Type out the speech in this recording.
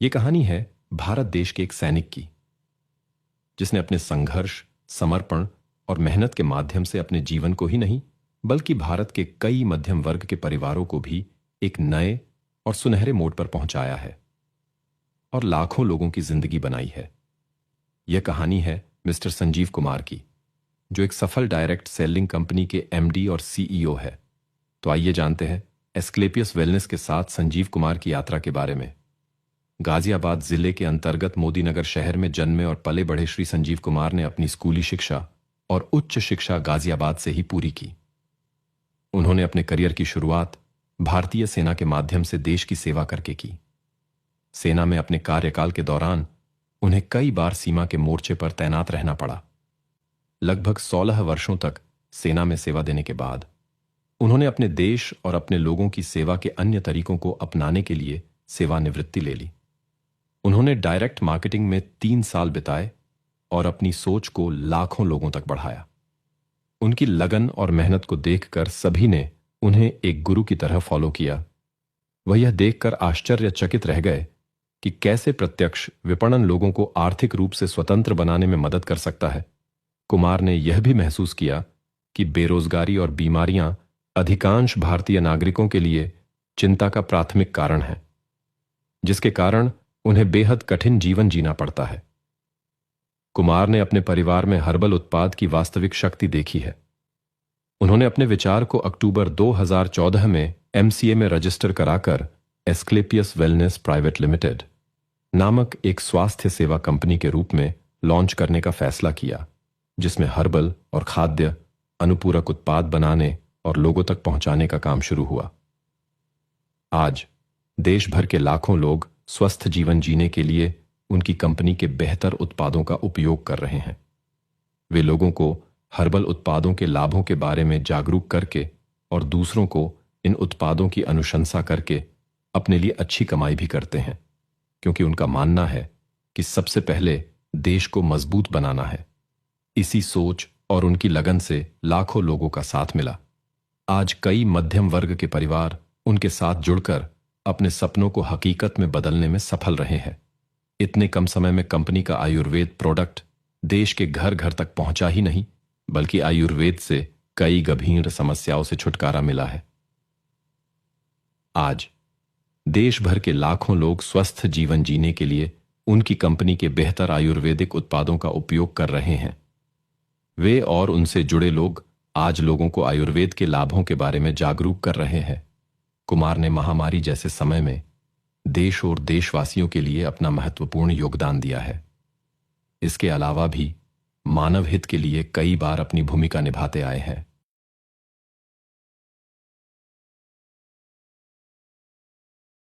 ये कहानी है भारत देश के एक सैनिक की, जिसने अपने संघर्ष, समर्पण और मेहनत के माध्यम से अपने जीवन को ही नहीं बल्कि भारत के कई मध्यम वर्ग के परिवारों को भी एक नए और सुनहरे मोड़ पर पहुंचाया है और लाखों लोगों की जिंदगी बनाई है। यह कहानी है मिस्टर संजीव कुमार की, जो एक सफल डायरेक्ट सेलिंग कंपनी के एमडी और सीईओ है। तो आइए जानते हैं एस्क्लेपियस वेलनेस के साथ संजीव कुमार की यात्रा के बारे में। गाजियाबाद जिले के अंतर्गत मोदीनगर शहर में जन्मे और पले बढ़े श्री संजीव कुमार ने अपनी स्कूली शिक्षा और उच्च शिक्षा गाजियाबाद से ही पूरी की। उन्होंने अपने करियर की शुरुआत भारतीय सेना के माध्यम से देश की सेवा करके की। सेना में अपने कार्यकाल के दौरान उन्हें कई बार सीमा के मोर्चे पर तैनात रहना पड़ा। लगभग 16 वर्षों तक सेना में सेवा देने के बाद उन्होंने अपने देश और अपने लोगों की सेवा के अन्य तरीकों को अपनाने के लिए सेवानिवृत्ति ले ली। उन्होंने डायरेक्ट मार्केटिंग में 3 साल बिताए और अपनी सोच को लाखों लोगों तक बढ़ाया। उनकी लगन और मेहनत को देखकर सभी ने उन्हें एक गुरु की तरह फॉलो किया। वह यह देखकर आश्चर्यचकित रह गए कि कैसे प्रत्यक्ष विपणन लोगों को आर्थिक रूप से स्वतंत्र बनाने में मदद कर सकता है। कुमार ने यह भी महसूस किया कि बेरोजगारी और बीमारियां अधिकांश भारतीय नागरिकों के लिए चिंता का प्राथमिक कारण है, जिसके कारण उन्हें बेहद कठिन जीवन जीना पड़ता है। कुमार ने अपने परिवार में हर्बल उत्पाद की वास्तविक शक्ति देखी है। उन्होंने अपने विचार को अक्टूबर 2014 में एमसीए में रजिस्टर कराकर एस्क्लेपियस वेलनेस प्राइवेट लिमिटेड नामक एक स्वास्थ्य सेवा कंपनी के रूप में लॉन्च करने का फैसला किया, जिसमें हर्बल और खाद्य अनुपूरक उत्पाद बनाने और लोगों तक पहुंचाने का काम शुरू हुआ। आज देश भर के लाखों लोग स्वस्थ जीवन जीने के लिए उनकी कंपनी के बेहतर उत्पादों का उपयोग कर रहे हैं। वे लोगों को हर्बल उत्पादों के लाभों के बारे में जागरूक करके और दूसरों को इन उत्पादों की अनुशंसा करके अपने लिए अच्छी कमाई भी करते हैं, क्योंकि उनका मानना है कि सबसे पहले देश को मजबूत बनाना है। इसी सोच और उनकी लगन से लाखों लोगों का साथ मिला। आज कई मध्यम वर्ग के परिवार उनके साथ जुड़कर अपने सपनों को हकीकत में बदलने में सफल रहे हैं। इतने कम समय में कंपनी का आयुर्वेद प्रोडक्ट देश के घर घर तक पहुंचा ही नहीं, बल्कि आयुर्वेद से कई गंभीर समस्याओं से छुटकारा मिला है। आज देश भर के लाखों लोग स्वस्थ जीवन जीने के लिए उनकी कंपनी के बेहतर आयुर्वेदिक उत्पादों का उपयोग कर रहे हैं। वे और उनसे जुड़े लोग आज लोगों को आयुर्वेद के लाभों के बारे में जागरूक कर रहे हैं। कुमार ने महामारी जैसे समय में देश और देशवासियों के लिए अपना महत्वपूर्ण योगदान दिया है। इसके अलावा भी मानव हित के लिए कई बार अपनी भूमिका निभाते आए हैं।